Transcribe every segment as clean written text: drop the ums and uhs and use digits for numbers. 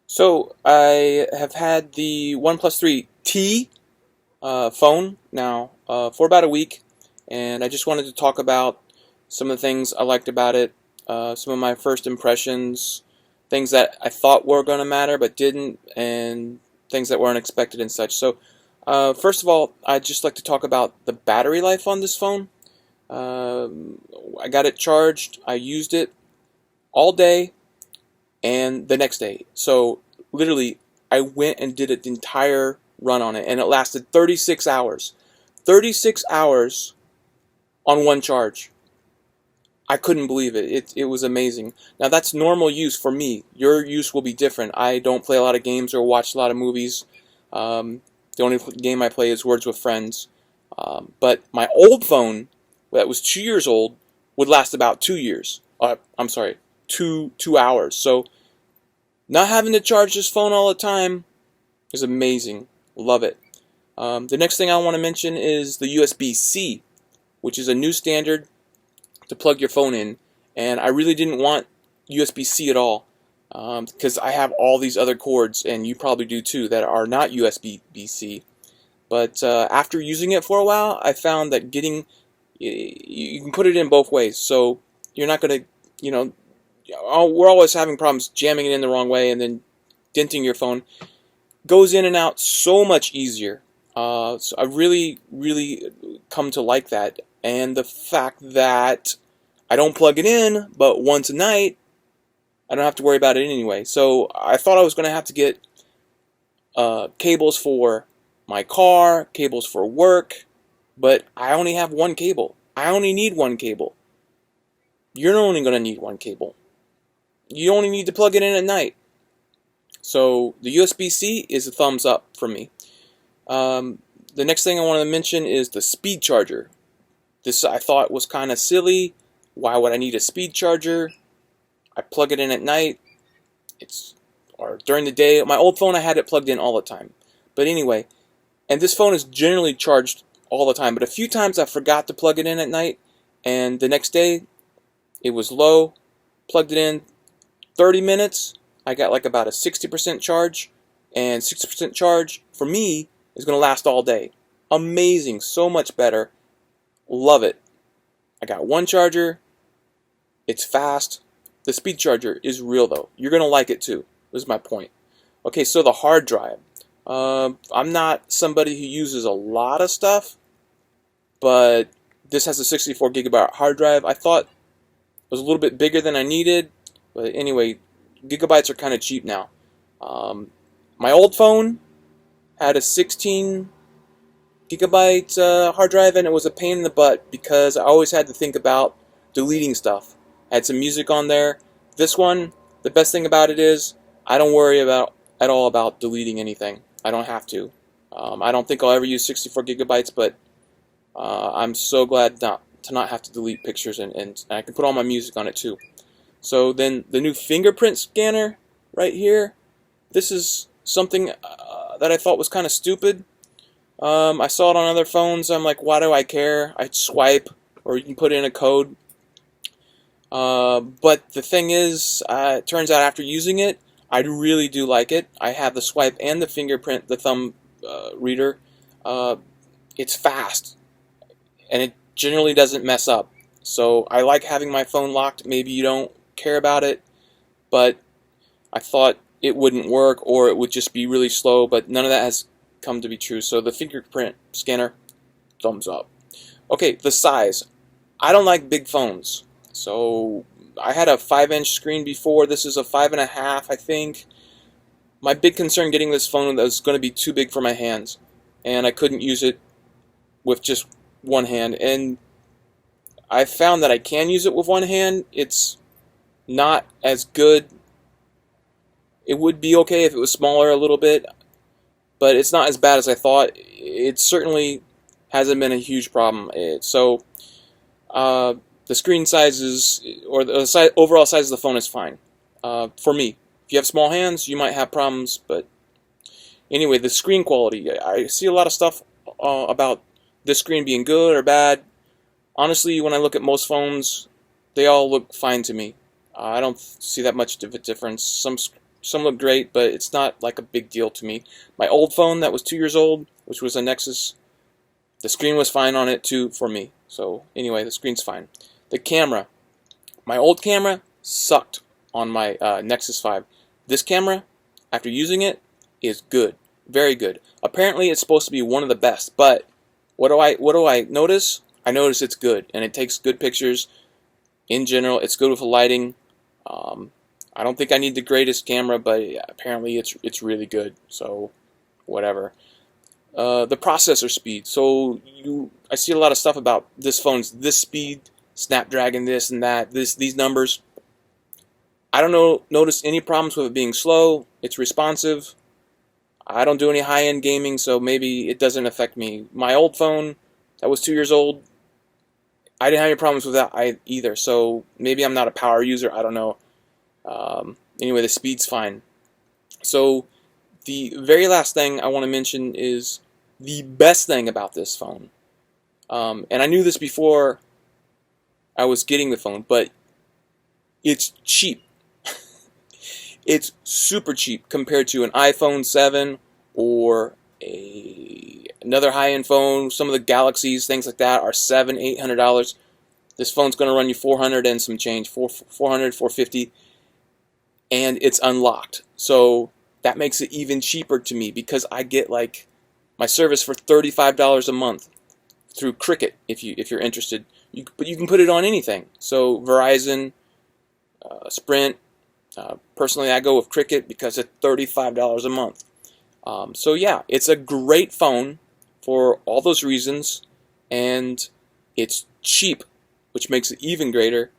So I have had the OnePlus 3T phone now for about a week, and I just wanted to talk about some of the things I liked about it, some of my first impressions, things that I thought were going to matter but didn't, and things that were unexpected and such. So first of all, I'd just like to talk about the battery life on this phone. I got it charged. I used it all day and the next day. So literally, I went and did an entire run on it, and it lasted 36 hours. 36 hours on one charge. I couldn't believe it. It was amazing. Now that's normal use for me. Your use will be different. I don't play a lot of games or watch a lot of movies. The only game I play is Words with Friends. But my old phone, that was 2 years old, would last about 2 years. I'm sorry, two hours. So not having to charge this phone all the time is amazing. Love it. The next thing I want to mention is the USB-C, which is a new standard to plug your phone in. And I really didn't want USB-C at all because I have all these other cords, and you probably do too, that are not USB-C. But after using it for a while, I found that you can put it in both ways. So you're not going to, we're always having problems jamming it in the wrong way and then denting your phone. Goes in and out so much easier. So I really, really come to like that. And the fact that I don't plug it in, but once a night, I don't have to worry about it anyway. So I thought I was going to have to get cables for my car, cables for work, but I only have one cable. I only need one cable. You're only going to need one cable. You only need to plug it in at night. So the USB-C is a thumbs up for me. The next thing I want to mention is the speed charger. This I thought was kind of silly. Why would I need a speed charger? I plug it in at night. Or during the day. My old phone, I had it plugged in all the time. But anyway, and this phone is generally charged all the time. But a few times I forgot to plug it in at night, and the next day it was low. Plugged it in 30 minutes. I got like about a 60% charge, and 60% charge for me is going to last all day. Amazing, so much better. Love it. I got one charger. It's fast. The speed charger is real though. You're going to like it too. This is my point. Okay, so the hard drive. I'm not somebody who uses a lot of stuff, but this has a 64 gigabyte hard drive. I thought it was a little bit bigger than I needed, but anyway, gigabytes are kind of cheap now. My old phone had a 16 gigabyte hard drive, and it was a pain in the butt because I always had to think about deleting stuff. I had some music on there. This one, the best thing about it is I don't worry at all about deleting anything. I don't have to. I don't think I'll ever use 64 gigabytes, but I'm so glad to not have to delete pictures, and I can put all my music on it too. So then the new fingerprint scanner right here, this is something that I thought was kind of stupid. I saw it on other phones. I'm like, why do I care? I swipe, or you can put in a code. But the thing is, it turns out after using it, I really do like it. I have the swipe and the fingerprint, the thumb reader. It's fast, and it generally doesn't mess up. So I like having my phone locked. Maybe you don't care about it, but I thought it wouldn't work, or it would just be really slow, but none of that has come to be true. So the fingerprint scanner, thumbs up. Okay, the size. I don't like big phones. So I had a 5-inch screen before. This is a 5.5, I think. My big concern getting this phone was going to be too big for my hands, and I couldn't use it with just one hand. And I found that I can use it with one hand. It's not as good. It would be okay if it was smaller a little bit, but it's not as bad as I thought. It certainly hasn't been a huge problem. The screen sizes, or the overall size of the phone is fine for me. If you have small hands, you might have problems, but anyway, the screen quality. I see a lot of stuff about this screen being good or bad. Honestly, when I look at most phones, they all look fine to me. I don't see that much of a difference. Some some look great, but it's not like a big deal to me. My old phone that was 2 years old, which was a Nexus, the screen was fine on it too for me. So anyway, the screen's fine. The camera. My old camera sucked on my Nexus 5. This camera, after using it, is good. Very good. Apparently it's supposed to be one of the best, but what do I notice? I notice it's good, and it takes good pictures. In general, it's good with lighting. I don't think I need the greatest camera, but apparently it's really good. So whatever. The processor speed. So I see a lot of stuff about this phone's this speed, Snapdragon this and that, these numbers. I don't notice any problems with it being slow. It's responsive. I don't do any high-end gaming, so maybe it doesn't affect me. My old phone that was 2 years old, I didn't have any problems with that either. So maybe I'm not a power user. I don't know. Anyway, the speed's fine. So the very last thing I want to mention is the best thing about this phone. And I knew this before I was getting the phone, but it's cheap. It's super cheap compared to an iPhone 7 or another high-end phone. Some of the Galaxies, things like that, are $700–800. This phone's going to run you $400 and some change, $400–450, and it's unlocked. So that makes it even cheaper to me because I get like my service for $35 a month through Cricket. If you're interested, but you can put it on anything. So Verizon, Sprint. Personally, I go with Cricket because it's $35 a month. So yeah, it's a great phone for all those reasons, and it's cheap, which makes it even greater,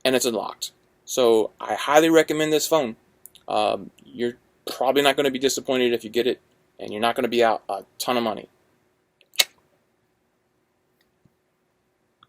and it's unlocked. So I highly recommend this phone. You're probably not going to be disappointed if you get it, and you're not going to be out a ton of money.